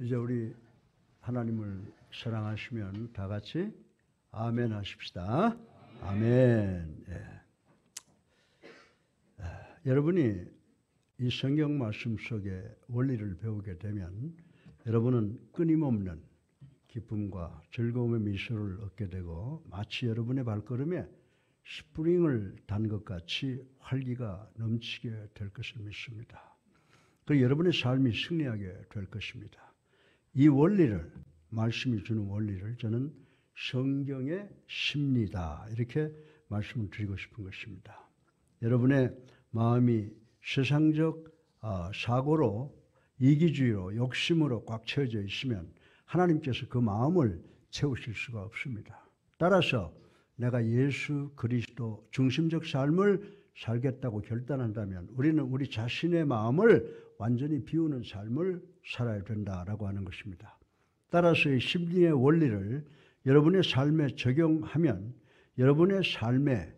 이제 우리 하나님을 사랑하시면 다 같이 아멘 하십시다. 아멘. 예. 여러분이 이 성경 말씀 속에 원리를 배우게 되면 여러분은 끊임없는 기쁨과 즐거움의 미소를 얻게 되고 마치 여러분의 발걸음에 스프링을 단 것 같이 활기가 넘치게 될 것을 믿습니다. 그리고 여러분의 삶이 승리하게 될 것입니다. 이 원리를, 말씀이 주는 원리를 저는 성경의 심리다 이렇게 말씀을 드리고 싶은 것입니다. 여러분의 마음이 세상적 사고로 이기주의로 욕심으로 꽉 채워져 있으면 하나님께서 그 마음을 채우실 수가 없습니다. 따라서 내가 예수 그리스도 중심적 삶을 살겠다고 결단한다면 우리는 우리 자신의 마음을 완전히 비우는 삶을 살아야 된다라고 하는 것입니다. 따라서 이 심리의 원리를 여러분의 삶에 적용하면 여러분의 삶에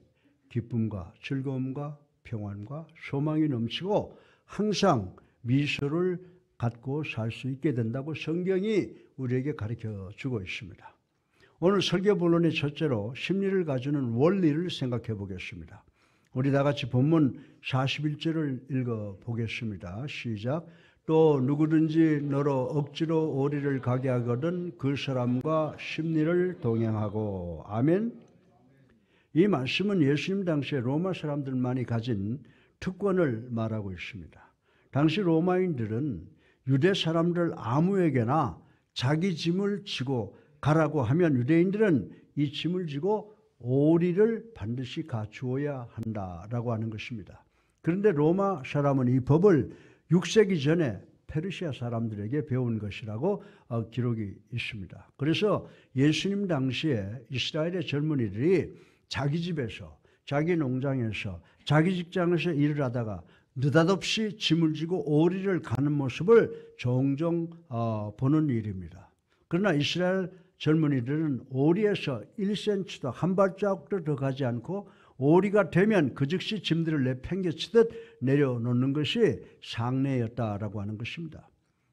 기쁨과 즐거움과 평안과 소망이 넘치고 항상 미소를 갖고 살 수 있게 된다고 성경이 우리에게 가르쳐 주고 있습니다. 오늘 설교 본론의 첫째로 심리를 가지는 원리를 생각해 보겠습니다. 우리 다 같이 본문 41절을 읽어보겠습니다. 시작. 또 누구든지 너로 억지로 오리를 가게 하거든 그 사람과 심리를 동행하고. 아멘. 이 말씀은 예수님 당시에 로마 사람들만이 가진 특권을 말하고 있습니다. 당시 로마인들은 유대 사람들 아무에게나 자기 짐을 지고 가라고 하면 유대인들은 이 짐을 지고 오리를 반드시 갖추어야 한다라고 하는 것입니다. 그런데 로마 사람은 이 법을 6세기 전에 페르시아 사람들에게 배운 것이라고 기록이 있습니다. 그래서 예수님 당시에 이스라엘의 젊은이들이 자기 집에서, 자기 농장에서, 자기 직장에서 일을 하다가 느닷없이 짐을 지고 오리를 가는 모습을 종종 보는 일입니다. 그러나 이스라엘 젊은이들은 오리에서 1cm도 한 발자국도 더 가지 않고 오리가 되면 그 즉시 짐들을 내팽개치듯 내려놓는 것이 상례였다라고 하는 것입니다.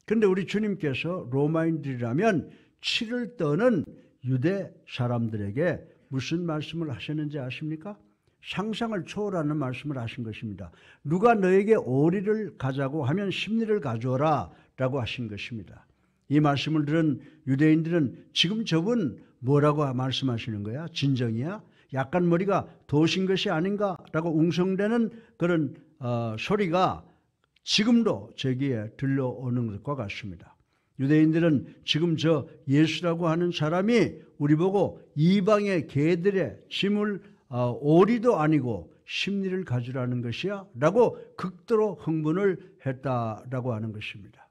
그런데 우리 주님께서 로마인들이라면 치를 떠는 유대 사람들에게 무슨 말씀을 하셨는지 아십니까? 상상을 초월하는 말씀을 하신 것입니다. 누가 너에게 오리를 가자고 하면 심리를 가져오라 라고 하신 것입니다. 이 말씀을 들은 유대인들은 지금 저분 뭐라고 말씀하시는 거야? 진정이야? 약간 머리가 도신 것이 아닌가? 라고 웅성대는 그런 소리가 지금도 저기에 들려오는 것과 같습니다. 유대인들은 지금 저 예수라고 하는 사람이 우리 보고 이방의 개들의 짐을 오리도 아니고 심리를 가지라는 것이야? 라고 극도로 흥분을 했다라고 하는 것입니다.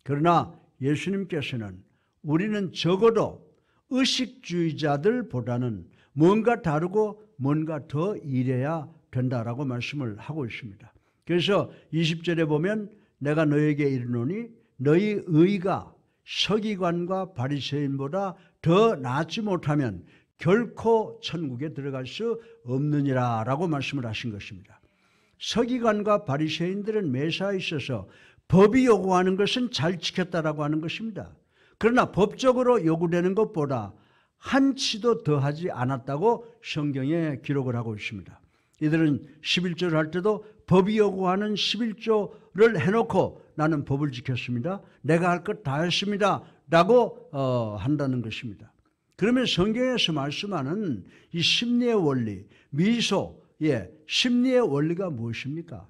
그러나 예수님께서는 우리는 적어도 의식주의자들보다는 뭔가 다르고 뭔가 더 이래야 된다라고 말씀을 하고 있습니다. 그래서 20절에 보면 내가 너에게 이르노니 너희 의가 서기관과 바리새인보다 더 낫지 못하면 결코 천국에 들어갈 수 없느니라 라고 말씀을 하신 것입니다. 서기관과 바리새인들은 매사에 있어서 법이 요구하는 것은 잘 지켰다라고 하는 것입니다. 그러나 법적으로 요구되는 것보다 한치도 더하지 않았다고 성경에 기록을 하고 있습니다. 이들은 11조를 할 때도 법이 요구하는 11조를 해놓고 나는 법을 지켰습니다. 내가 할 것 다 했습니다. 라고 한다는 것입니다. 그러면 성경에서 말씀하는 이 심리의 원리, 미소의 심리의 원리가 무엇입니까?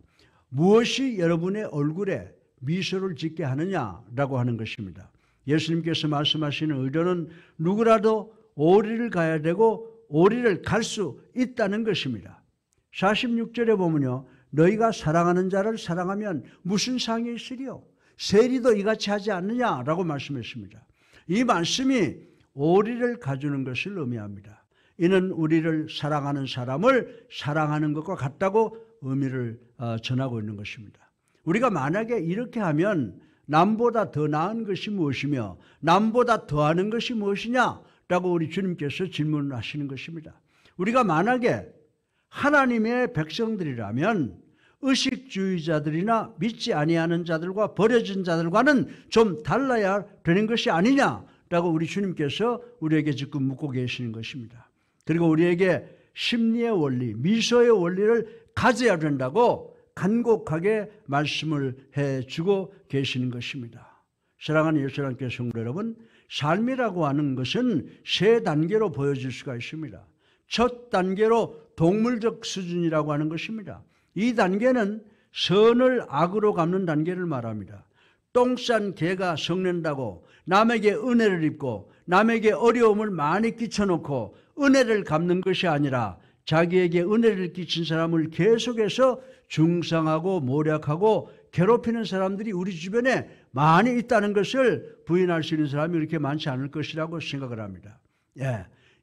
무엇이 여러분의 얼굴에 미소를 짓게 하느냐라고 하는 것입니다. 예수님께서 말씀하시는 의도는 누구라도 오리를 가야 되고 오리를 갈 수 있다는 것입니다. 46절에 보면요. 너희가 사랑하는 자를 사랑하면 무슨 상이 있으리요? 세리도 이같이 하지 않느냐라고 말씀했습니다. 이 말씀이 오리를 가주는 것을 의미합니다. 이는 우리를 사랑하는 사람을 사랑하는 것과 같다고 의미를 전하고 있는 것입니다. 우리가 만약에 이렇게 하면 남보다 더 나은 것이 무엇이며 남보다 더하는 것이 무엇이냐라고 우리 주님께서 질문하시는 것입니다. 우리가 만약에 하나님의 백성들이라면 의식주의자들이나 믿지 아니하는 자들과 버려진 자들과는 좀 달라야 되는 것이 아니냐라고 우리 주님께서 우리에게 지금 묻고 계시는 것입니다. 그리고 우리에게 심리의 원리, 미소의 원리를 가져야 된다고 간곡하게 말씀을 해주고 계시는 것입니다. 사랑하는 예수님께 성도 여러분, 삶이라고 하는 것은 세 단계로 보여질 수가 있습니다. 첫 단계로 동물적 수준이라고 하는 것입니다. 이 단계는 선을 악으로 갚는 단계를 말합니다. 똥 싼 개가 성낸다고 남에게 은혜를 입고 남에게 어려움을 많이 끼쳐놓고 은혜를 갚는 것이 아니라 자기에게 은혜를 끼친 사람을 계속해서 중상하고 모략하고 괴롭히는 사람들이 우리 주변에 많이 있다는 것을 부인할 수 있는 사람이 그렇게 많지 않을 것이라고 생각을 합니다.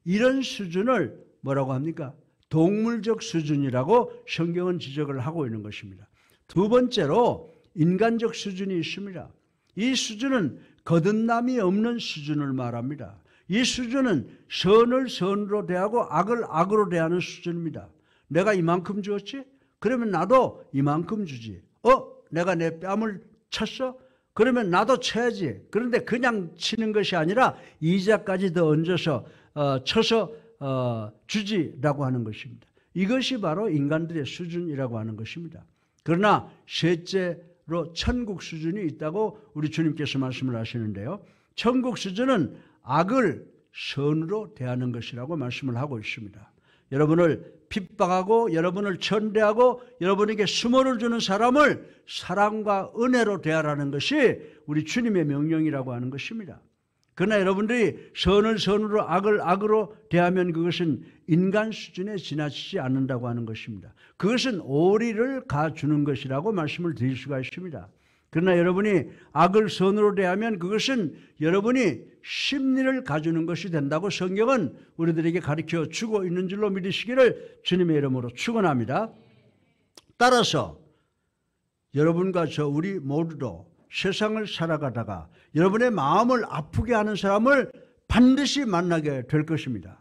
이런 수준을 뭐라고 합니까? 동물적 수준이라고 성경은 지적을 하고 있는 것입니다. 두 번째로 인간적 수준이 있습니다. 이 수준은 거듭남이 없는 수준을 말합니다. 이 수준은 선을 선으로 대하고 악을 악으로 대하는 수준입니다. 내가 이만큼 주었지? 그러면 나도 이만큼 주지. 내가 내 뺨을 쳤어? 그러면 나도 쳐야지. 그런데 그냥 치는 것이 아니라 이자까지 더 얹어서 쳐서 주지라고 하는 것입니다. 이것이 바로 인간들의 수준이라고 하는 것입니다. 그러나 셋째로 천국 수준이 있다고 우리 주님께서 말씀을 하시는데요. 천국 수준은 악을 선으로 대하는 것이라고 말씀을 하고 있습니다. 여러분을 핍박하고 여러분을 천대하고 여러분에게 수모를 주는 사람을 사랑과 은혜로 대하라는 것이 우리 주님의 명령이라고 하는 것입니다. 그러나 여러분들이 선을 선으로 악을 악으로 대하면 그것은 인간 수준에 지나치지 않는다고 하는 것입니다. 그것은 오리를 가주는 것이라고 말씀을 드릴 수가 있습니다. 그러나 여러분이 악을 선으로 대하면 그것은 여러분이 심리를 가주는 것이 된다고 성경은 우리들에게 가르쳐 주고 있는 줄로 믿으시기를 주님의 이름으로 축원합니다. 따라서 여러분과 저 우리 모두도 세상을 살아가다가 여러분의 마음을 아프게 하는 사람을 반드시 만나게 될 것입니다.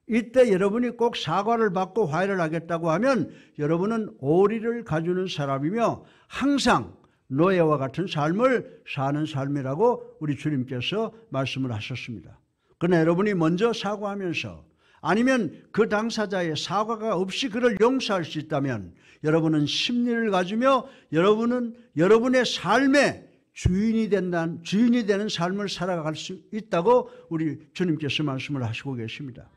이때 여러분이 꼭 사과를 받고 화해를 하겠다고 하면 여러분은 오리를 가주는 사람이며 항상 노예와 같은 삶을 사는 삶이라고 우리 주님께서 말씀을 하셨습니다. 그러나 여러분이 먼저 사과하면서 아니면 그 당사자의 사과가 없이 그를 용서할 수 있다면 여러분은 심리를 가지며 여러분은 여러분의 삶의 주인이 되는 삶을 살아갈 수 있다고 우리 주님께서 말씀을 하시고 계십니다.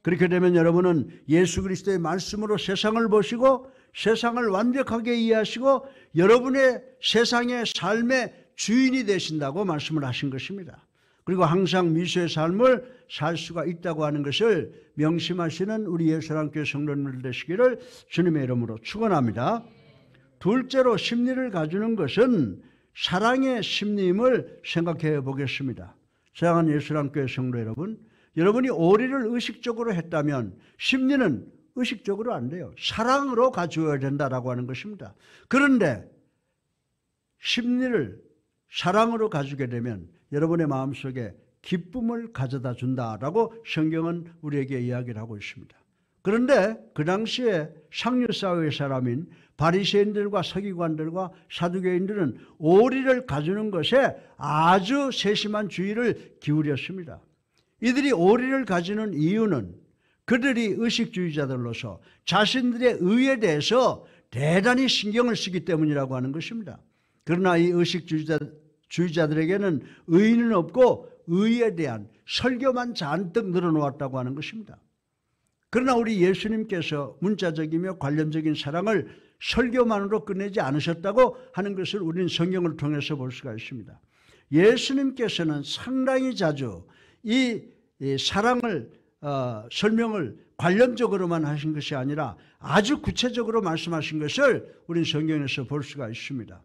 그렇게 되면 여러분은 예수 그리스도의 말씀으로 세상을 보시고 세상을 완벽하게 이해하시고 여러분의 세상의 삶의 주인이 되신다고 말씀을 하신 것입니다. 그리고 항상 미소의 삶을 살 수가 있다고 하는 것을 명심하시는 우리 예수랑교회 성도님들 되시기를 주님의 이름으로 축원합니다. 둘째로 심리를 가주는 것은 사랑의 심리임을 생각해 보겠습니다. 사랑하는 예수랑교회 성도 여러분, 여러분이 오리를 의식적으로 했다면 심리는 의식적으로 안 돼요. 사랑으로 가져야 된다라고 하는 것입니다. 그런데 심리를 사랑으로 가지게 되면 여러분의 마음속에 기쁨을 가져다 준다라고 성경은 우리에게 이야기를 하고 있습니다. 그런데 그 당시에 상류사회의 사람인 바리새인들과 서기관들과 사두개인들은 오리를 가주는 것에 아주 세심한 주의를 기울였습니다. 이들이 오리를 가지는 이유는 그들이 의식주의자들로서 자신들의 의에 대해서 대단히 신경을 쓰기 때문이라고 하는 것입니다. 그러나 이 의식주의자들에게는 의의는 없고 의에 대한 설교만 잔뜩 늘어놓았다고 하는 것입니다. 그러나 우리 예수님께서 문자적이며 관념적인 사랑을 설교만으로 끝내지 않으셨다고 하는 것을 우리는 성경을 통해서 볼 수가 있습니다. 예수님께서는 상당히 자주 이 사랑을 설명을 관념적으로만 하신 것이 아니라 아주 구체적으로 말씀하신 것을 우리는 성경에서 볼 수가 있습니다.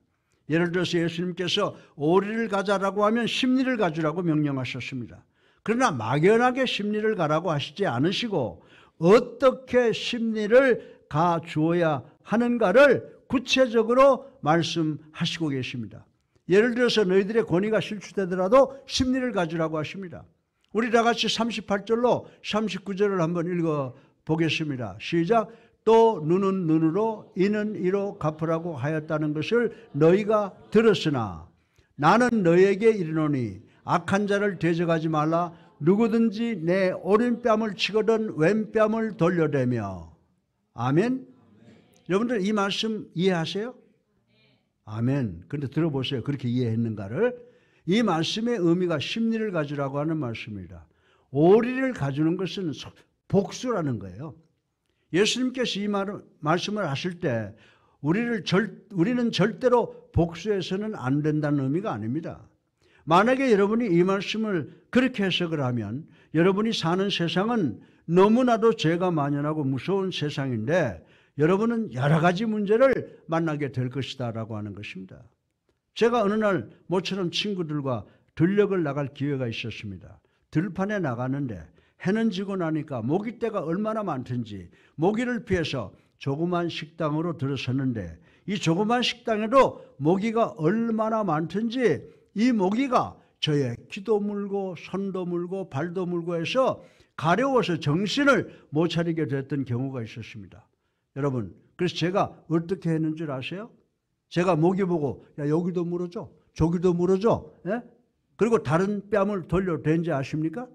예를 들어서 예수님께서 오리를 가자라고 하면 심리를 가주라고 명령하셨습니다. 그러나 막연하게 심리를 가라고 하시지 않으시고 어떻게 심리를 가주어야 하는가를 구체적으로 말씀하시고 계십니다. 예를 들어서 너희들의 권위가 실추되더라도 심리를 가주라고 하십니다. 우리 다 같이 38절로 39절을 한번 읽어보겠습니다. 시작. 또 눈은 눈으로 이는 이로 갚으라고 하였다는 것을 너희가 들었으나 나는 너희에게 이르노니 악한 자를 대적하지 말라. 누구든지 내 오른뺨을 치거든 왼뺨을 돌려대며. 아멘. 여러분들 이 말씀 이해하세요? 아멘. 그런데 들어보세요. 그렇게 이해했는가를. 이 말씀의 의미가 심리를 가지라고 하는 말씀입니다. 오리를 가주는 것은 복수라는 거예요. 예수님께서 이 말씀을 하실 때 우리는 절대로 복수해서는 안 된다는 의미가 아닙니다. 만약에 여러분이 이 말씀을 그렇게 해석을 하면 여러분이 사는 세상은 너무나도 죄가 만연하고 무서운 세상인데 여러분은 여러 가지 문제를 만나게 될 것이다 라고 하는 것입니다. 제가 어느 날 모처럼 친구들과 들녘을 나갈 기회가 있었습니다. 들판에 나가는데 해는 지고 나니까 모기떼가 얼마나 많든지 모기를 피해서 조그만 식당으로 들어섰는데 이 조그만 식당에도 모기가 얼마나 많든지 이 모기가 저의 귀도 물고 손도 물고 발도 물고 해서 가려워서 정신을 못 차리게 됐던 경우가 있었습니다. 여러분, 그래서 제가 어떻게 했는 줄 아세요? 제가 모기 보고 야 여기도 물어줘, 저기도 물어줘, 예? 그리고 다른 뺨을 돌려댄지 아십니까?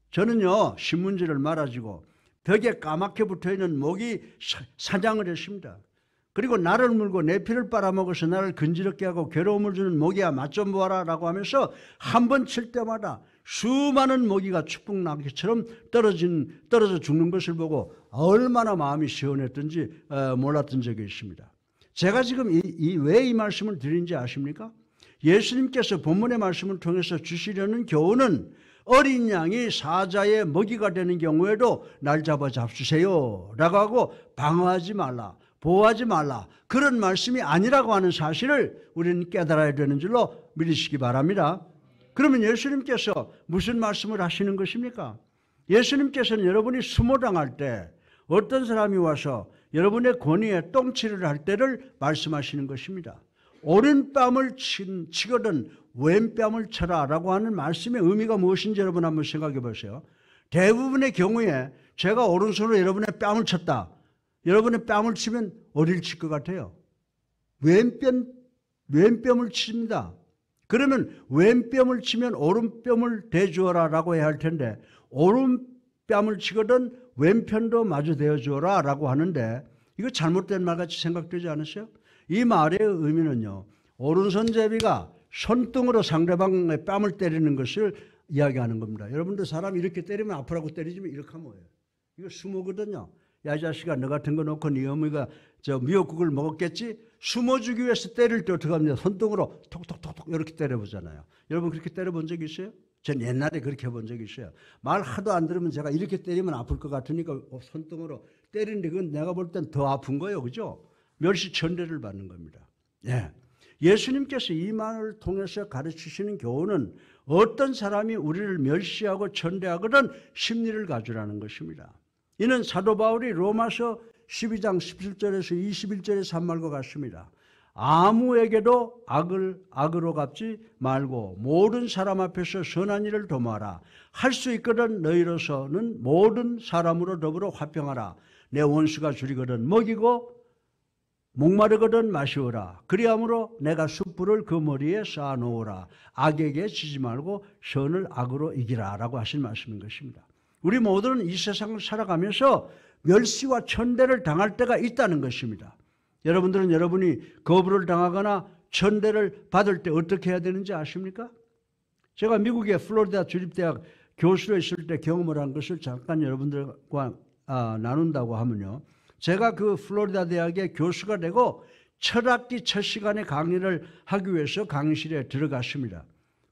저는요 신문지를 말아주고 벽에 까맣게 붙어있는 모기 사냥을 했습니다. 그리고 나를 물고 내 피를 빨아먹어서 나를 근지럽게 하고 괴로움을 주는 모기야 맛 좀 보아라 라고 하면서 한 번 칠 때마다 수많은 모기가 축복나기처럼 떨어져 죽는 것을 보고 얼마나 마음이 시원했던지 몰랐던 적이 있습니다. 제가 지금 왜 이 말씀을 드린지 아십니까? 예수님께서 본문의 말씀을 통해서 주시려는 교훈은 어린 양이 사자의 먹이가 되는 경우에도 날 잡아 잡수세요 라고 하고 방어하지 말라, 보호하지 말라, 그런 말씀이 아니라고 하는 사실을 우리는 깨달아야 되는 줄로 믿으시기 바랍니다. 그러면 예수님께서 무슨 말씀을 하시는 것입니까? 예수님께서는 여러분이 수모당할 때 어떤 사람이 와서 여러분의 권위에 똥칠을 할 때를 말씀하시는 것입니다. 오른뺨을 치거든 왼뺨을 쳐라 라고 하는 말씀의 의미가 무엇인지 여러분 한번 생각해 보세요. 대부분의 경우에 제가 오른손으로 여러분의 뺨을 쳤다. 여러분의 뺨을 치면 어디를 칠 것 같아요? 왼뺨을 칩니다. 그러면 왼뺨을 치면 오른뺨을 대주어라 라고 해야 할 텐데 오른뺨을 치거든 왼편도 마주 대어주어라 라고 하는데 이거 잘못된 말같이 생각되지 않으세요? 이 말의 의미는요, 오른손잡이가 손등으로 상대방의 뺨을 때리는 것을 이야기하는 겁니다. 여러분들 사람이 이렇게 때리면 아프라고 때리지만 이렇게 하면 뭐예요? 이거 수모거든요. 야 이 자식아 너 같은 거 놓고 네 어머니가 저 미역국을 먹었겠지? 숨어주기 위해서 때릴 때 어떻게 합니까? 손등으로 톡톡톡톡 이렇게 때려보잖아요. 여러분 그렇게 때려본 적 있어요? 전 옛날에 그렇게 해본 적이 있어요. 말 하도 안 들으면 제가 이렇게 때리면 아플 것 같으니까 손등으로 때리는데 그건 내가 볼 땐 더 아픈 거예요. 그죠? 멸시천대를 받는 겁니다. 예. 예수님께서 이 말을 통해서 가르치시는 교훈은 어떤 사람이 우리를 멸시하고 천대하거든 심리를 가지라는 것입니다. 이는 사도 바울이 로마서 12장 17절에서 21절에서 한 말과 같습니다. 아무에게도 악을 악으로 갚지 말고 모든 사람 앞에서 선한 일을 도모하라. 할 수 있거든 너희로서는 모든 사람으로 더불어 화평하라. 내 원수가 줄이거든 먹이고 목마르거든 마시오라. 그리함으로 내가 숯불을 그 머리에 쌓아놓으라. 악에게 지지 말고 선을 악으로 이기라 라고 하신 말씀인 것입니다. 우리 모두는 이 세상을 살아가면서 멸시와 천대를 당할 때가 있다는 것입니다. 여러분들은 여러분이 거부를 당하거나 천대를 받을 때 어떻게 해야 되는지 아십니까? 제가 미국의 플로리다 주립대학 교수로 있을 때 경험을 한 것을 잠깐 여러분들과 나눈다고 하면요. 제가 그 플로리다 대학의 교수가 되고 첫 학기 첫 시간에 강의를 하기 위해서 강의실에 들어갔습니다.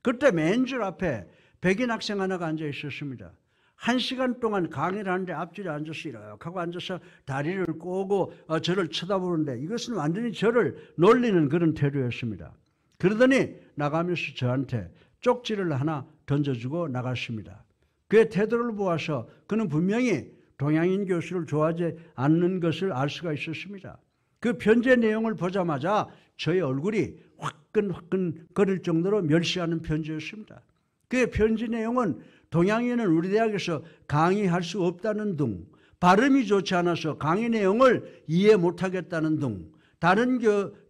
그때 맨 줄 앞에 백인 학생 하나가 앉아 있었습니다. 1시간 동안 강의를 하는데 앞줄에 앉아서 이렇게 하고 앉아서 다리를 꼬고 저를 쳐다보는데 이것은 완전히 저를 놀리는 그런 태도였습니다. 그러더니 나가면서 저한테 쪽지를 하나 던져주고 나갔습니다. 그의 태도를 보아서 그는 분명히 동양인 교수를 좋아하지 않는 것을 알 수가 있었습니다. 그 편지의 내용을 보자마자 저의 얼굴이 화끈화끈 거릴 정도로 멸시하는 편지였습니다. 그의 편지 내용은 동양인은 우리 대학에서 강의할 수 없다는 등 발음이 좋지 않아서 강의 내용을 이해 못하겠다는 등, 다른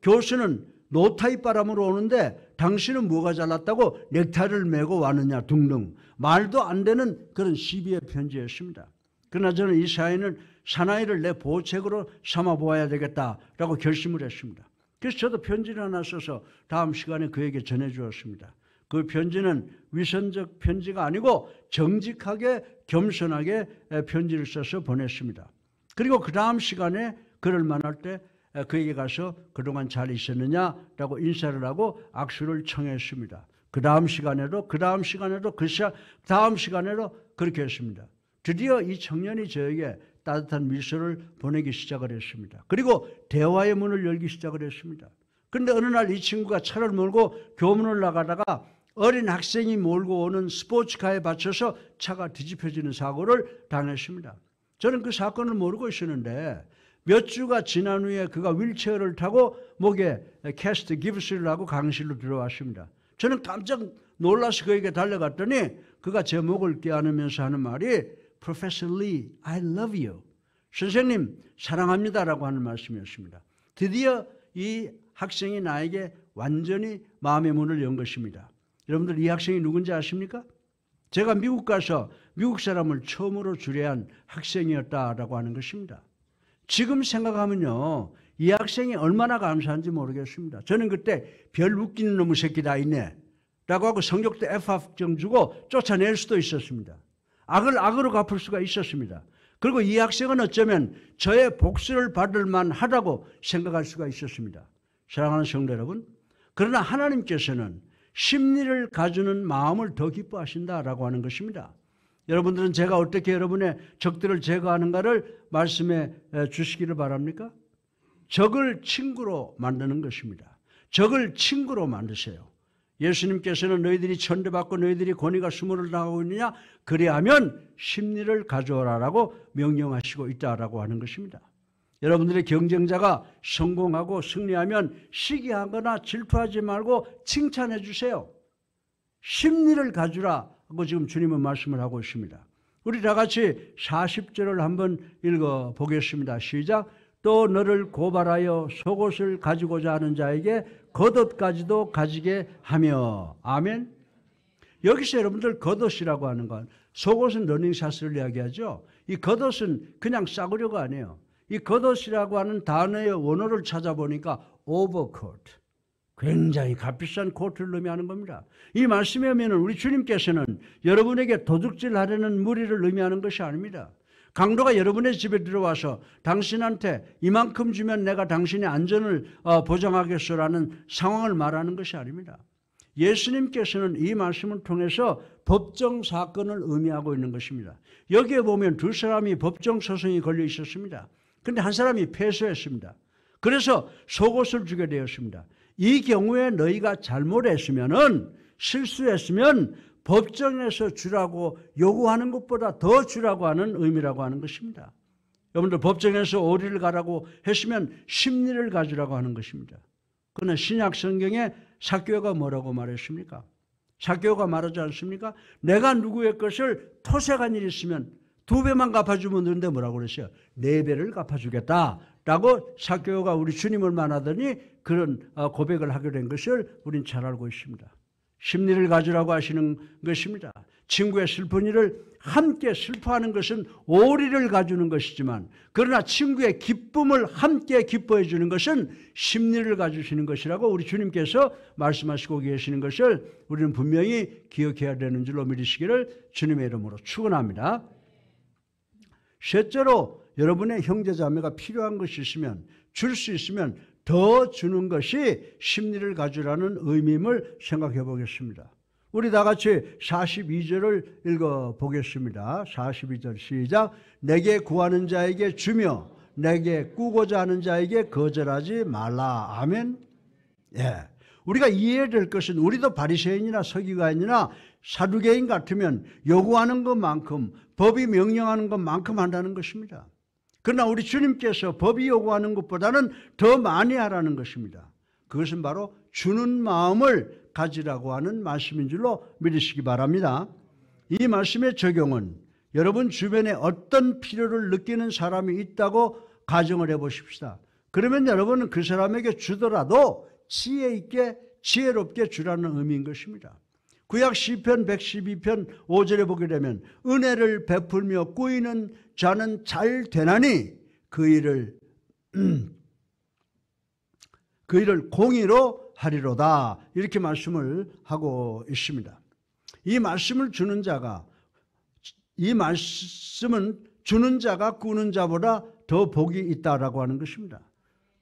교수는 노타이 바람으로 오는데 당신은 뭐가 잘났다고 넥타이를 메고 왔느냐 등등 말도 안 되는 그런 시비의 편지였습니다. 그러나 저는 이 사나이를 내 보책으로 삼아 보아야 되겠다라고 결심을 했습니다. 그래서 저도 편지를 하나 써서 다음 시간에 그에게 전해주었습니다. 그 편지는 위선적 편지가 아니고 정직하게 겸손하게 편지를 써서 보냈습니다. 그리고 그 다음 시간에 그를 만날 때 그에게 가서 그동안 잘 있었느냐라고 인사를 하고 악수를 청했습니다. 그 다음 시간에도 그렇게 했습니다. 드디어 이 청년이 저에게 따뜻한 미소를 보내기 시작을 했습니다. 그리고 대화의 문을 열기 시작을 했습니다. 그런데 어느 날 이 친구가 차를 몰고 교문을 나가다가 어린 학생이 몰고 오는 스포츠카에 받쳐서 차가 뒤집혀지는 사고를 당했습니다. 저는 그 사건을 모르고 있었는데 몇 주가 지난 후에 그가 휠체어를 타고 목에 캐스트 깁스를 하고 강의실로 들어왔습니다. 저는 깜짝 놀라서 그에게 달려갔더니 그가 제 목을 껴안으면서 하는 말이 Professor Lee, I love you. 선생님 사랑합니다라고 하는 말씀이었습니다. 드디어 이 학생이 나에게 완전히 마음의 문을 연 것입니다. 여러분들 이 학생이 누군지 아십니까? 제가 미국 가서 미국 사람을 처음으로 주례한 학생이었다라고 하는 것입니다. 지금 생각하면요, 이 학생이 얼마나 감사한지 모르겠습니다. 저는 그때 별 웃기는 놈의 새끼 다 있네 라고 하고 성적도 F학점 주고 쫓아낼 수도 있었습니다. 악을 악으로 갚을 수가 있었습니다. 그리고 이 학생은 어쩌면 저의 복수를 받을 만하다고 생각할 수가 있었습니다. 사랑하는 성도 여러분, 그러나 하나님께서는 심리를 가주는 마음을 더 기뻐하신다라고 하는 것입니다. 여러분들은 제가 어떻게 여러분의 적들을 제거하는가를 말씀해 주시기를 바랍니까? 적을 친구로 만드는 것입니다. 적을 친구로 만드세요. 예수님께서는 너희들이 천대받고 너희들이 권위가 수모를 당하고 있느냐? 그리하면 심리를 가져오라라고 명령하시고 있다라고 하는 것입니다. 여러분들의 경쟁자가 성공하고 승리하면 시기하거나 질투하지 말고 칭찬해 주세요. 심리를 가주라고 지금 주님은 말씀을 하고 있습니다. 우리 다 같이 40절을 한번 읽어보겠습니다. 시작. 또 너를 고발하여 속옷을 가지고자 하는 자에게 겉옷까지도 가지게 하며. 아멘. 여기서 여러분들 겉옷이라고 하는 건 속옷은 러닝샷을 이야기하죠. 이 겉옷은 그냥 싸구려가 아니에요. 이 겉옷이라고 하는 단어의 원어를 찾아보니까 오버코트, 굉장히 값비싼 코트를 의미하는 겁니다. 이 말씀에 보면 우리 주님께서는 여러분에게 도둑질하려는 무리를 의미하는 것이 아닙니다. 강도가 여러분의 집에 들어와서 당신한테 이만큼 주면 내가 당신의 안전을 보장하겠소라는 상황을 말하는 것이 아닙니다. 예수님께서는 이 말씀을 통해서 법정 사건을 의미하고 있는 것입니다. 여기에 보면 두 사람이 법정 소송이 걸려 있었습니다. 그런데 한 사람이 패소했습니다. 그래서 속옷을 주게 되었습니다. 이 경우에 너희가 잘못했으면, 실수했으면 법정에서 주라고 요구하는 것보다 더 주라고 하는 의미라고 하는 것입니다. 여러분들 법정에서 오리를 가라고 했으면 심리를 가지라고 하는 것입니다. 그러나 신약 성경에 삭개오가 뭐라고 말했습니까? 삭개오가 말하지 않습니까? 내가 누구의 것을 토색한 일이 있으면 2배만 갚아주면 되는데 뭐라고 그랬어요? 4배를 갚아주겠다라고 삭개오가 우리 주님을 만나더니 그런 고백을 하게 된 것을 우린 잘 알고 있습니다. 심리를 가지라고 하시는 것입니다. 친구의 슬픈 일을 함께 슬퍼하는 것은 오리를 가주는 것이지만, 그러나 친구의 기쁨을 함께 기뻐해 주는 것은 심리를 가주시는 것이라고 우리 주님께서 말씀하시고 계시는 것을 우리는 분명히 기억해야 되는 줄로 믿으시기를 주님의 이름으로 축원합니다. 셋째로, 여러분의 형제자매가 필요한 것이 있으면, 줄 수 있으면 더 주는 것이 심리를 가주라는 의미임을 생각해 보겠습니다. 우리 다 같이 42절을 읽어보겠습니다. 42절 시작. 내게 구하는 자에게 주며 내게 꾸고자 하는 자에게 거절하지 말라. 아멘. 예. 우리가 이해해야 될 것은 우리도 바리새인이나 서기관이나 사두개인 같으면 요구하는 것만큼, 법이 명령하는 것만큼 한다는 것입니다. 그러나 우리 주님께서 법이 요구하는 것보다는 더 많이 하라는 것입니다. 그것은 바로 주는 마음을 가지라고 하는 말씀인 줄로 믿으시기 바랍니다. 이 말씀의 적용은 여러분 주변에 어떤 필요를 느끼는 사람이 있다고 가정을 해보십시다. 그러면 여러분은 그 사람에게 주더라도 지혜 있게 지혜롭게 주라는 의미인 것입니다. 구약 시편 112편 5절에 보게 되면 은혜를 베풀며 꾸이는 자는 잘 되나니 그 일을 공의로 하리로다. 이렇게 말씀을 하고 있습니다. 이 말씀은 주는 자가 꾸는 자보다 더 복이 있다라고 하는 것입니다.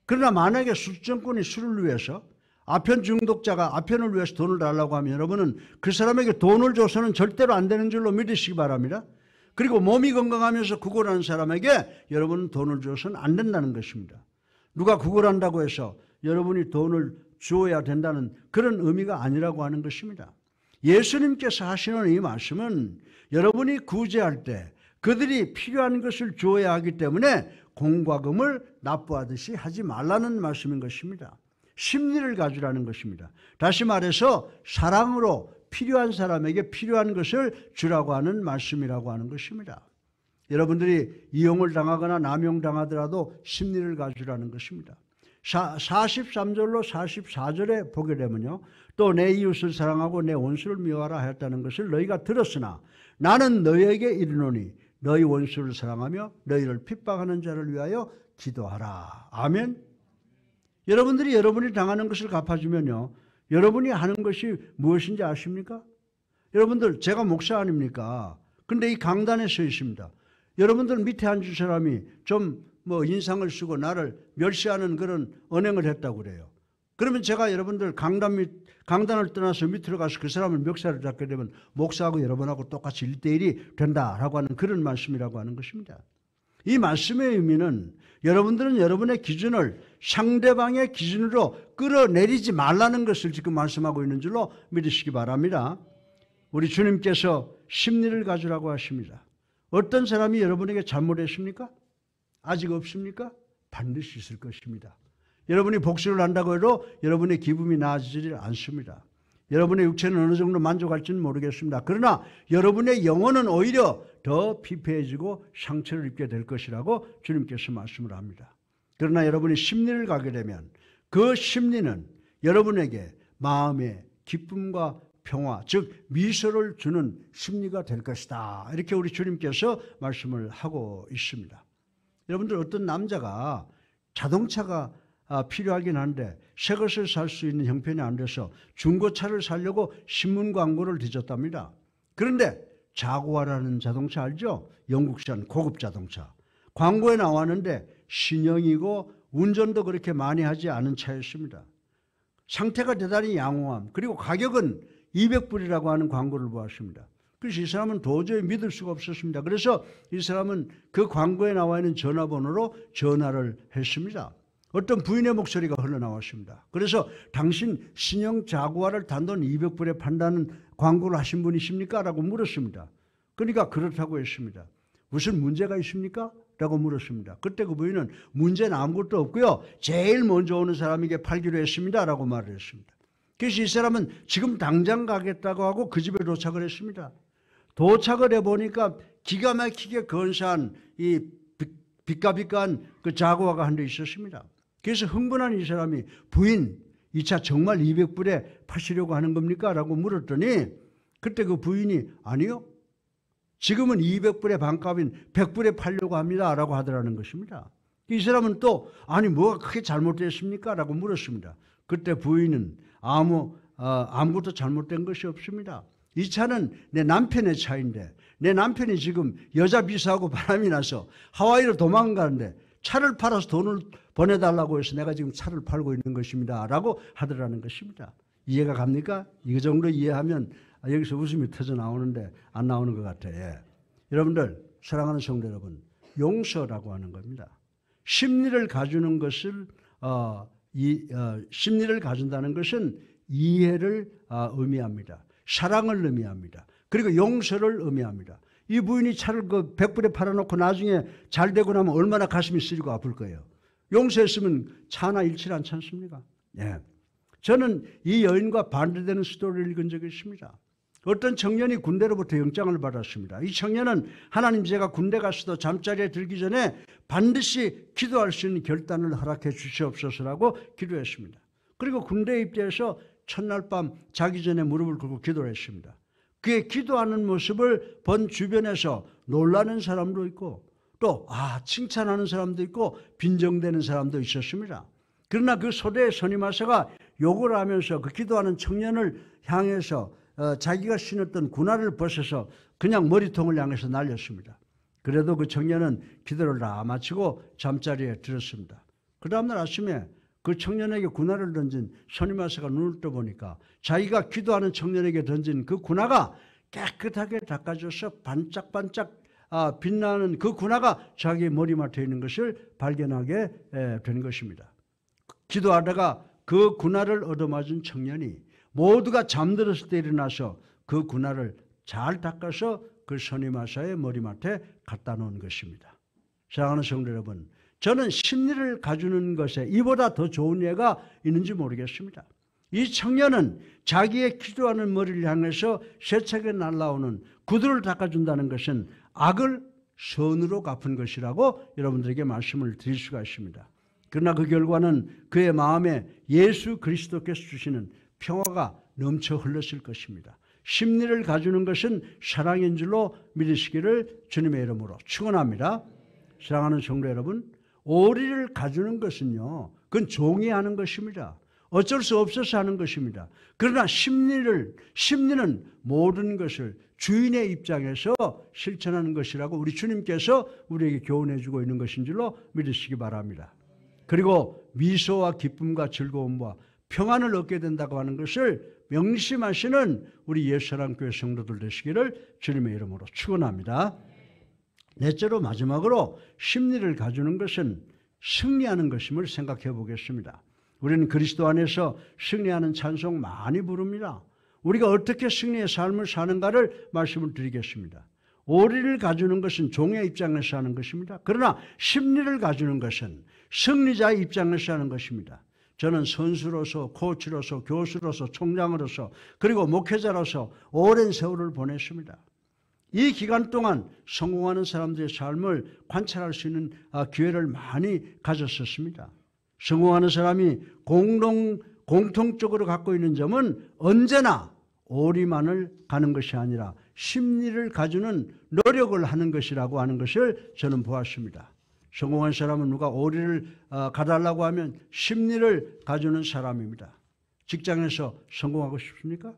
그러나 만약에 술정꾼이 술을 위해서 아편 중독자가 아편을 위해서 돈을 달라고 하면 여러분은 그 사람에게 돈을 줘서는 절대로 안 되는 줄로 믿으시기 바랍니다. 그리고 몸이 건강하면서 구걸하는 사람에게 여러분은 돈을 줘서는 안 된다는 것입니다. 누가 구걸한다고 해서 여러분이 돈을 주어야 된다는 그런 의미가 아니라고 하는 것입니다. 예수님께서 하시는 이 말씀은 여러분이 구제할 때 그들이 필요한 것을 주어야 하기 때문에 공과 금을 납부하듯이 하지 말라는 말씀인 것입니다. 심리를 가지라는 것입니다. 다시 말해서 사랑으로 필요한 사람에게 필요한 것을 주라고 하는 말씀이라고 하는 것입니다. 여러분들이 이용을 당하거나 남용당하더라도 심리를 가지라는 것입니다. 43절로 44절에 보게 되면요. 또 내 이웃을 사랑하고 내 원수를 미워하라 하였다는 것을 너희가 들었으나 나는 너희에게 이르노니 너희 원수를 사랑하며 너희를 핍박하는 자를 위하여 기도하라. 아멘. 여러분들이 여러분이 당하는 것을 갚아주면요. 여러분이 하는 것이 무엇인지 아십니까? 여러분들 제가 목사 아닙니까? 근데 이 강단에 서 있습니다. 여러분들 밑에 앉은 사람이 좀 인상을 쓰고 나를 멸시하는 그런 언행을 했다고 그래요. 그러면 제가 여러분들 강단을 떠나서 밑으로 가서 그 사람을 멱살을 잡게 되면 목사하고 여러분하고 똑같이 1대1이 된다라고 하는 그런 말씀이라고 하는 것입니다. 이 말씀의 의미는 여러분들은 여러분의 기준을 상대방의 기준으로 끌어내리지 말라는 것을 지금 말씀하고 있는 줄로 믿으시기 바랍니다. 우리 주님께서 심리를 가지라고 하십니다. 어떤 사람이 여러분에게 잘못했습니까? 아직 없습니까? 반드시 있을 것입니다. 여러분이 복수를 한다고 해도 여러분의 기분이 나아지지 않습니다. 여러분의 육체는 어느 정도 만족할지는 모르겠습니다. 그러나 여러분의 영혼은 오히려 더 피폐해지고 상처를 입게 될 것이라고 주님께서 말씀을 합니다. 그러나 여러분이 심리를 가게 되면 그 심리는 여러분에게 마음의 기쁨과 평화, 즉 미소를 주는 심리가 될 것이다. 이렇게 우리 주님께서 말씀을 하고 있습니다. 여러분들 어떤 남자가 자동차가 필요하긴 한데 새 것을 살 수 있는 형편이 안 돼서 중고차를 사려고 신문 광고를 뒤졌답니다. 그런데 자구아라는 자동차 알죠? 영국산 고급 자동차. 광고에 나왔는데 신형이고 운전도 그렇게 많이 하지 않은 차였습니다. 상태가 대단히 양호함. 그리고 가격은 200불이라고 하는 광고를 보았습니다. 그래서 이 사람은 도저히 믿을 수가 없었습니다. 그래서 이 사람은 그 광고에 나와 있는 전화번호로 전화를 했습니다. 어떤 부인의 목소리가 흘러나왔습니다. 그래서 당신 신형 자구아를 단돈 200불에 판다는 광고를 하신 분이십니까? 라고 물었습니다. 그러니까 그렇다고 했습니다. 무슨 문제가 있습니까? 라고 물었습니다. 그때 그 부인은 문제는 아무것도 없고요. 제일 먼저 오는 사람에게 팔기로 했습니다. 라고 말을 했습니다. 그래서 이 사람은 지금 당장 가겠다고 하고 그 집에 도착을 했습니다. 도착을 해보니까 기가 막히게 건사한 이 비까비까한 그 자구아가 한 대 있었습니다. 그래서 흥분한 이 사람이 부인, 이 차 정말 200불에 파시려고 하는 겁니까? 라고 물었더니 그때 그 부인이 아니요. 지금은 200불의 반값인 100불에 팔려고 합니다. 라고 하더라는 것입니다. 이 사람은 또 아니 뭐가 크게 잘못됐습니까? 라고 물었습니다. 그때 부인은 아무것도 잘못된 것이 없습니다. 이 차는 내 남편의 차인데 내 남편이 지금 여자 비서하고 바람이 나서 하와이로 도망가는데 차를 팔아서 돈을 보내달라고 해서 내가 지금 차를 팔고 있는 것입니다. 라고 하더라는 것입니다. 이해가 갑니까? 이 정도 이해하면 여기서 웃음이 터져 나오는데 안 나오는 것 같아요. 여러분들 사랑하는 성도 여러분, 용서라고 하는 겁니다. 심리를 가지는 것을 심리를 가진다는 것은 이해를 의미합니다. 사랑을 의미합니다. 그리고 용서를 의미합니다. 이 부인이 차를 그 100불에 팔아놓고 나중에 잘 되고 나면 얼마나 가슴이 쓰리고 아플 거예요. 용서했으면 차나 잃지 않지 않습니까? 예. 저는 이 여인과 반대되는 스토리를 읽은 적이 있습니다. 어떤 청년이 군대로부터 영장을 받았습니다. 이 청년은 하나님, 제가 군대 가서도 잠자리에 들기 전에 반드시 기도할 수 있는 결단을 허락해 주시옵소서라고 기도했습니다. 그리고 군대에 입대해서 첫날 밤 자기 전에 무릎을 꿇고 기도를 했습니다. 그의 기도하는 모습을 본 주변에서 놀라는 사람도 있고 또 칭찬하는 사람도 있고 빈정대는 사람도 있었습니다. 그러나 그 소대의 선임하사가 욕을 하면서 그 기도하는 청년을 향해서 자기가 신었던 군화를 벗어서 그냥 머리통을 향해서 날렸습니다. 그래도 그 청년은 기도를 다 마치고 잠자리에 들었습니다. 그 다음날 아침에 그 청년에게 군화를 던진 선임하사가 눈을 떠보니까 자기가 기도하는 청년에게 던진 그 군화가 깨끗하게 닦아져서 반짝반짝 빛나는 그 군화가 자기 머리맡에 있는 것을 발견하게 된 것입니다. 기도하다가 그 군화를 얻어맞은 청년이 모두가 잠들었을 때 일어나서 그 군화를 잘 닦아서 그 선임하사의 머리맡에 갖다 놓은 것입니다. 사랑하는 성도 여러분, 저는 심리를 가주는 것에 이보다 더 좋은 예가 있는지 모르겠습니다. 이 청년은 자기의 기도하는 머리를 향해서 세차게 날아오는 구두를 닦아준다는 것은 악을 선으로 갚은 것이라고 여러분들에게 말씀을 드릴 수가 있습니다. 그러나 그 결과는 그의 마음에 예수 그리스도께서 주시는 평화가 넘쳐 흘렀을 것입니다. 심리를 가주는 것은 사랑인 줄로 믿으시기를 주님의 이름으로 축원합니다. 사랑하는 성도 여러분, 오리를 가주는 것은요, 그건 종이 하는 것입니다. 어쩔 수 없어서 하는 것입니다. 그러나 심리는 모든 것을 주인의 입장에서 실천하는 것이라고 우리 주님께서 우리에게 교훈해 주고 있는 것인 줄로 믿으시기 바랍니다. 그리고 미소와 기쁨과 즐거움과 평안을 얻게 된다고 하는 것을 명심하시는 우리 예수사랑교회 성도들 되시기를 주님의 이름으로 축원합니다. 넷째로 마지막으로 심리를 가주는 것은 승리하는 것임을 생각해 보겠습니다. 우리는 그리스도 안에서 승리하는 찬송 많이 부릅니다. 우리가 어떻게 승리의 삶을 사는가를 말씀을 드리겠습니다. 오리를 가주는 것은 종의 입장에서 하는 것입니다. 그러나 심리를 가주는 것은 승리자의 입장에서 하는 것입니다. 저는 선수로서, 코치로서, 교수로서, 총장으로서, 그리고 목회자로서 오랜 세월을 보냈습니다. 이 기간 동안 성공하는 사람들의 삶을 관찰할 수 있는 기회를 많이 가졌었습니다. 성공하는 사람이 공통적으로 갖고 있는 점은 언제나 오리만을 가는 것이 아니라 심리를 가주는 노력을 하는 것이라고 하는 것을 저는 보았습니다. 성공한 사람은 누가 오리를 가달라고 하면 심리를 가주는 사람입니다. 직장에서 성공하고 싶습니까?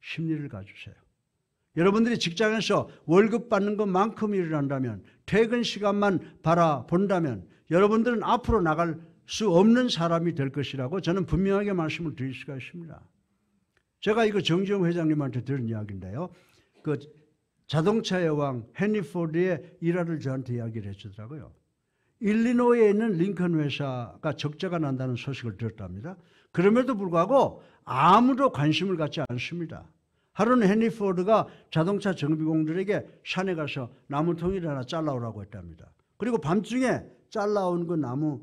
심리를 가주세요. 여러분들이 직장에서 월급 받는 것만큼 일을 한다면, 퇴근 시간만 바라본다면 여러분들은 앞으로 나갈 수 없는 사람이 될 것이라고 저는 분명하게 말씀을 드릴 수가 있습니다. 제가 이거 정지용 회장님한테 들은 이야기인데요. 그 자동차의 왕 헨리 포드의 일화를 저한테 이야기를 해주더라고요. 일리노이에 있는 링컨 회사가 적자가 난다는 소식을 들었답니다. 그럼에도 불구하고 아무도 관심을 갖지 않습니다. 하루는 헨리 포드가 자동차 정비공들에게 산에 가서 나무 통이를 하나 잘라오라고 했답니다. 그리고 밤중에 잘라온 그 나무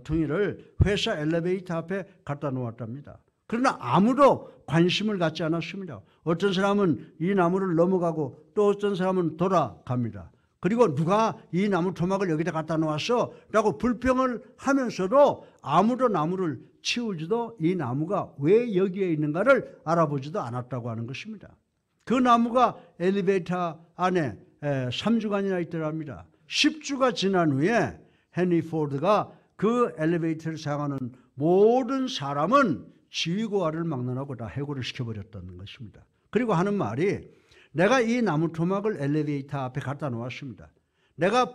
퉁이를 회사 엘리베이터 앞에 갖다 놓았답니다. 그러나 아무도 관심을 갖지 않았습니다. 어떤 사람은 이 나무를 넘어가고 또 어떤 사람은 돌아갑니다. 그리고 누가 이 나무 토막을 여기다 갖다 놓았어? 라고 불평을 하면서도 아무도 나무를 치우지도 이 나무가 왜 여기에 있는가를 알아보지도 않았다고 하는 것입니다. 그 나무가 엘리베이터 안에 3주간이나 있더랍니다. 10주가 지난 후에 헨리 포드가 그 엘리베이터를 사용하는 모든 사람은 지휘고하를 막론하고 다 해고를 시켜버렸다는 것입니다. 그리고 하는 말이, 내가 이 나무 토막을 엘리베이터 앞에 갖다 놓았습니다. 내가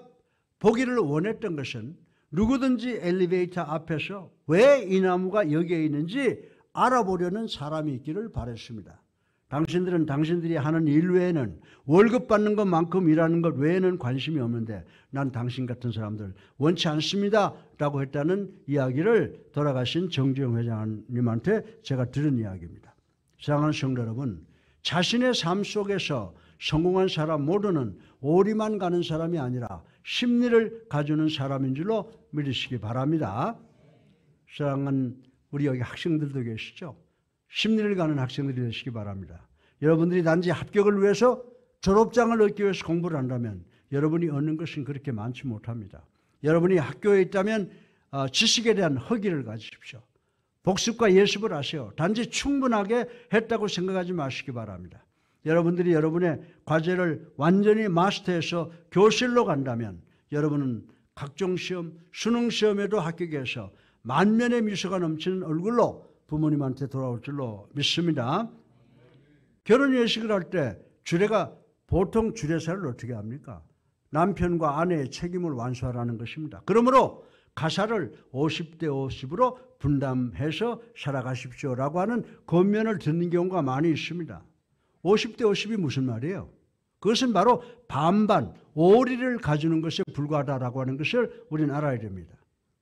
보기를 원했던 것은 누구든지 엘리베이터 앞에서 왜 이 나무가 여기에 있는지 알아보려는 사람이 있기를 바랬습니다. 당신들은 당신들이 하는 일 외에는, 월급 받는 것만큼 일하는 것 외에는 관심이 없는데 난 당신 같은 사람들 원치 않습니다 라고 했다는 이야기를 돌아가신 정지용 회장님한테 제가 들은 이야기입니다. 사랑하는 성도 여러분, 자신의 삶 속에서 성공한 사람 모두는 오리만 가는 사람이 아니라 심리를 가주는 사람인 줄로 믿으시기 바랍니다. 사랑하는 우리 여기 학생들도 계시죠? 심리를 가는 학생들이 되시기 바랍니다. 여러분들이 단지 합격을 위해서 졸업장을 얻기 위해서 공부를 한다면 여러분이 얻는 것은 그렇게 많지 못합니다. 여러분이 학교에 있다면 지식에 대한 허기를 가지십시오. 복습과 예습을 하세요. 단지 충분하게 했다고 생각하지 마시기 바랍니다. 여러분들이 여러분의 과제를 완전히 마스터해서 교실로 간다면 여러분은 각종 시험, 수능 시험에도 합격해서 만면의 미소가 넘치는 얼굴로 부모님한테 돌아올 줄로 믿습니다. 결혼 예식을 할 때 주례가 보통 주례사를 어떻게 합니까? 남편과 아내의 책임을 완수하라는 것입니다. 그러므로 가사를 50대 50으로 분담해서 살아가십시오라고 하는 권면을 듣는 경우가 많이 있습니다. 50대 50이 무슨 말이에요? 그것은 바로 반반, 오리를 가지는 것에 불과하다라고 하는 것을 우리는 알아야 됩니다.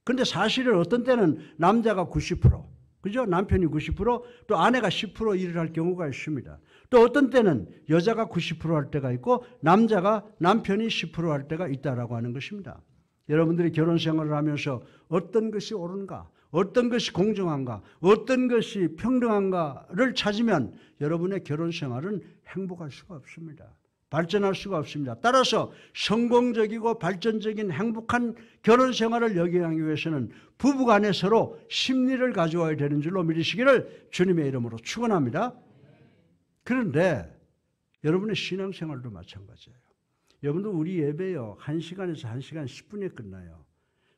그런데 사실은 어떤 때는 남자가 90%, 그죠? 남편이 90%, 또 아내가 10% 일을 할 경우가 있습니다. 또 어떤 때는 여자가 90%할 때가 있고 남편이 10% 할 때가 있다라고 하는 것입니다. 여러분들이 결혼 생활을 하면서 어떤 것이 옳은가, 어떤 것이 공정한가, 어떤 것이 평등한가를 찾으면 여러분의 결혼 생활은 행복할 수가 없습니다. 발전할 수가 없습니다. 따라서 성공적이고 발전적인 행복한 결혼 생활을 영위하기 위해서는 부부간에 서로 심리를 가져와야 되는 줄로 믿으시기를 주님의 이름으로 축원합니다. 그런데 여러분의 신앙생활도 마찬가지예요. 여러분들 우리 예배요 1시간에서 1시간 10분에 끝나요.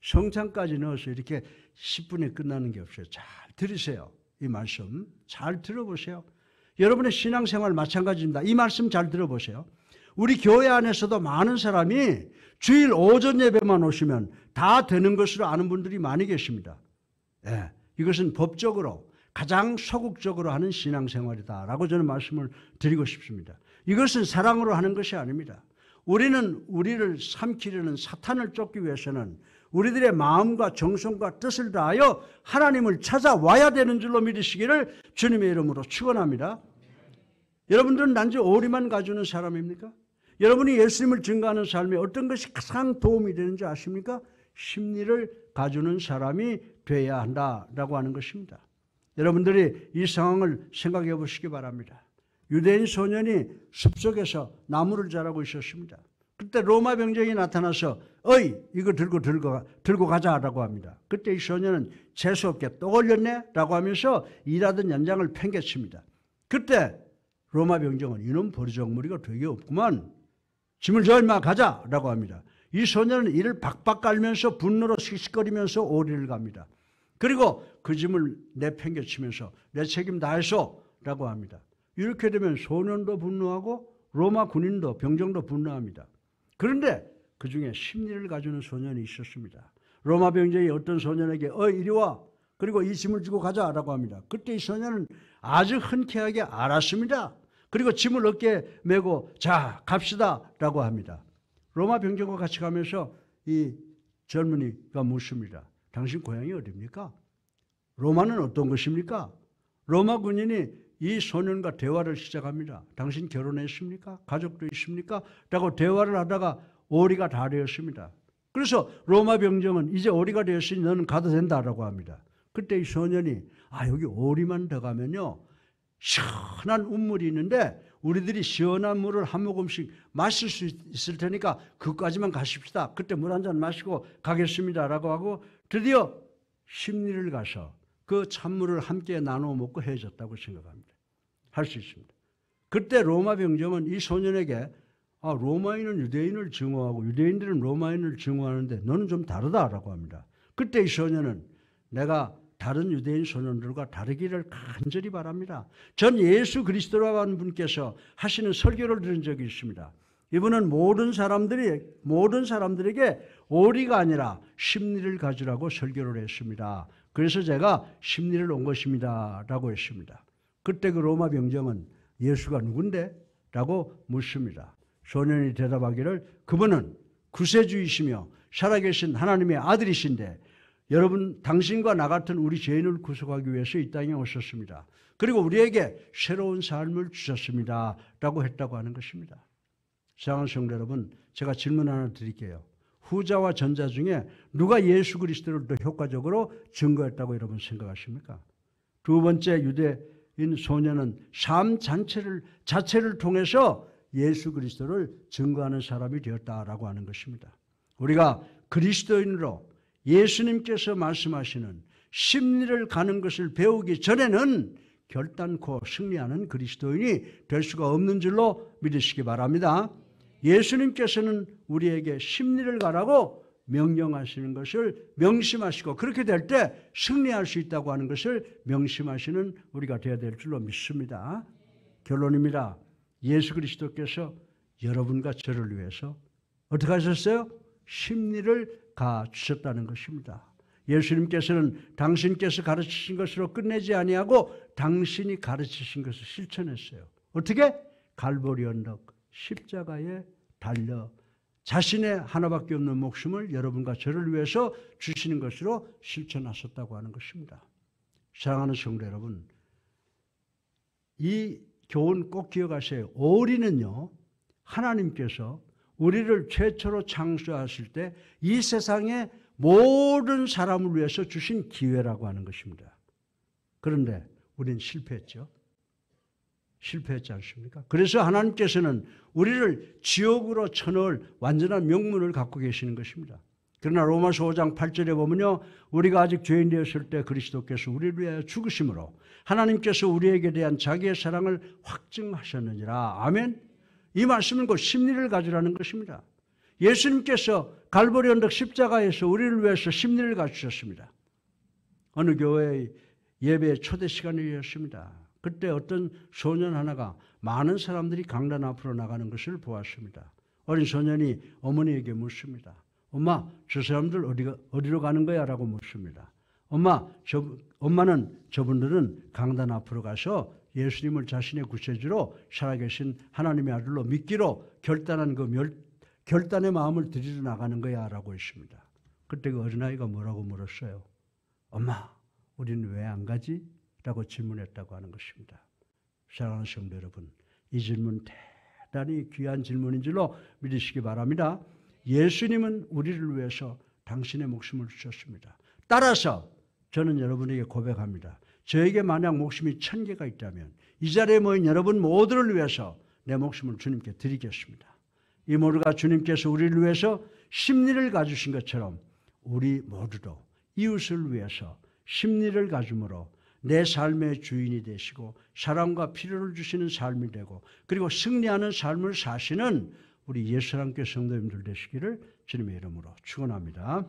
성찬까지 넣어서 이렇게 10분에 끝나는 게 없어요. 잘 들으세요. 이 말씀 잘 들어보세요. 여러분의 신앙생활 마찬가지입니다. 이 말씀 잘 들어보세요. 우리 교회 안에서도 많은 사람이 주일 오전 예배만 오시면 다 되는 것으로 아는 분들이 많이 계십니다. 예, 이것은 법적으로 가장 소극적으로 하는 신앙생활이다라고 저는 말씀을 드리고 싶습니다. 이것은 사랑으로 하는 것이 아닙니다. 우리는 우리를 삼키려는 사탄을 쫓기 위해서는 우리들의 마음과 정성과 뜻을 다하여 하나님을 찾아와야 되는 줄로 믿으시기를 주님의 이름으로 축원합니다. 여러분들은 단지 오리만 가지는 사람입니까? 여러분이 예수님을 증거하는 삶에 어떤 것이 가장 도움이 되는지 아십니까? 심리를 가지는 사람이 돼야 한다라고 하는 것입니다. 여러분들이 이 상황을 생각해 보시기 바랍니다. 유대인 소년이 숲속에서 나무를 자라고 있었습니다. 그때 로마 병정이 나타나서 어이 이거 들고 가자라고 합니다. 그때 이 소년은 재수없게 또 걸렸네 라고 하면서 일하던 연장을 팽개칩니다. 그때 로마 병정은 이놈 버리장머리가 되게 없구만, 짐을 져 임마 가자라고 합니다. 이 소년은 이를 박박 깔면서 분노로 씩씩거리면서 오리를 갑니다. 그리고 그 짐을 내팽개치면서 내 책임 다해서 라고 합니다. 이렇게 되면 소년도 분노하고 로마 군인도 병정도 분노합니다. 그런데 그 중에 심리를 가지는 소년이 있었습니다. 로마 병정이 어떤 소년에게 이리 와 그리고 이 짐을 지고 가자라고 합니다. 그때 이 소년은 아주 흔쾌하게 알았습니다. 그리고 짐을 어깨에 메고 자 갑시다라고 합니다. 로마 병정과 같이 가면서 이 젊은이가 묻습니다. 당신 고향이 어디입니까? 로마는 어떤 것입니까? 로마 군인이 이 소년과 대화를 시작합니다. 당신 결혼했습니까? 가족도 있습니까? 라고 대화를 하다가 오리가 다 되었습니다. 그래서 로마 병정은 이제 오리가 되었으니 너는 가도 된다라고 합니다. 그때 이 소년이 여기 오리만 더 가면요 시원한 운물이 있는데 우리들이 시원한 물을 한 모금씩 마실 수 있을 테니까 그까지만 가십시다. 그때 물 한 잔 마시고 가겠습니다라고 하고 드디어 심리를 가서 그 찬물을 함께 나눠 먹고 헤어졌다고 생각합니다. 할 수 있습니다. 그때 로마 병정은 이 소년에게 로마인은 유대인을 증오하고 유대인들은 로마인을 증오하는데 너는 좀 다르다라고 합니다. 그때 이 소년은 내가 다른 유대인 소년들과 다르기를 간절히 바랍니다. 전 예수 그리스도라고 하는 분께서 하시는 설교를 들은 적이 있습니다. 이분은 모든 사람들에게 오리가 아니라 심리를 가지라고 설교를 했습니다. 그래서 제가 심리를 온 것입니다 라고 했습니다. 그때 그 로마 병정은 예수가 누군데? 라고 묻습니다. 소년이 대답하기를 그분은 구세주이시며 살아계신 하나님의 아들이신데 여러분 당신과 나 같은 우리 죄인을 구속하기 위해서 이 땅에 오셨습니다. 그리고 우리에게 새로운 삶을 주셨습니다 라고 했다고 하는 것입니다. 사랑하는 성도 여러분, 제가 질문 하나 드릴게요. 후자와 전자 중에 누가 예수 그리스도를 더 효과적으로 증거했다고 여러분 생각하십니까? 두 번째 이 소년은 삶 자체를 통해서 예수 그리스도를 증거하는 사람이 되었다라고 하는 것입니다. 우리가 그리스도인으로 예수님께서 말씀하시는 심리를 가는 것을 배우기 전에는 결단코 승리하는 그리스도인이 될 수가 없는 줄로 믿으시기 바랍니다. 예수님께서는 우리에게 심리를 가라고 명령하시는 것을 명심하시고 그렇게 될 때 승리할 수 있다고 하는 것을 명심하시는 우리가 되어야 될 줄로 믿습니다. 결론입니다. 예수 그리스도께서 여러분과 저를 위해서 어떻게 하셨어요? 심리를 가주셨다는 것입니다. 예수님께서는 당신께서 가르치신 것으로 끝내지 아니하고 당신이 가르치신 것을 실천했어요. 어떻게? 갈보리 언덕 십자가에 달려 자신의 하나밖에 없는 목숨을 여러분과 저를 위해서 주시는 것으로 실천하셨다고 하는 것입니다. 사랑하는 성도 여러분, 이 교훈 꼭 기억하세요. 우리는요, 하나님께서 우리를 최초로 창조하실 때 이 세상의 모든 사람을 위해서 주신 기회라고 하는 것입니다. 그런데 우리는 실패했죠. 실패했지 않습니까? 그래서 하나님께서는 우리를 지옥으로 쳐넣을 완전한 명분을 갖고 계시는 것입니다. 그러나 로마서 5장 8절에 보면요, 우리가 아직 죄인 되었을 때 그리스도께서 우리를 위하여 죽으심으로 하나님께서 우리에게 대한 자기의 사랑을 확증하셨느니라. 아멘. 이 말씀은 곧 심리를 가지라는 것입니다. 예수님께서 갈보리 언덕 십자가에서 우리를 위해서 심리를 가주셨습니다. 어느 교회의 예배 초대 시간이었습니다. 그때 어떤 소년 하나가 많은 사람들이 강단 앞으로 나가는 것을 보았습니다. 어린 소년이 어머니에게 묻습니다. 엄마, 저 사람들 어디로 가는 거야? 라고 묻습니다. 엄마는 저분들은 강단 앞으로 가서 예수님을 자신의 구세주로 살아계신 하나님의 아들로 믿기로 결단한 결단의 마음을 들이러 나가는 거야 라고 했습니다. 그때 그 어린아이가 뭐라고 물었어요? 엄마, 우리는 왜 안 가지? 라고 질문했다고 하는 것입니다. 사랑하는 성도 여러분, 이 질문 대단히 귀한 질문인 줄로 믿으시기 바랍니다. 예수님은 우리를 위해서 당신의 목숨을 주셨습니다. 따라서 저는 여러분에게 고백합니다. 저에게 만약 목숨이 1000개가 있다면 이 자리에 모인 여러분 모두를 위해서 내 목숨을 주님께 드리겠습니다. 이 모두가 주님께서 우리를 위해서 심리를 가주신 것처럼 우리 모두도 이웃을 위해서 심리를 가줌으로 내 삶의 주인이 되시고 사랑과 필요를 주시는 삶이 되고 그리고 승리하는 삶을 사시는 우리 예수님께 성도님들 되시기를 주님의 이름으로 축원합니다.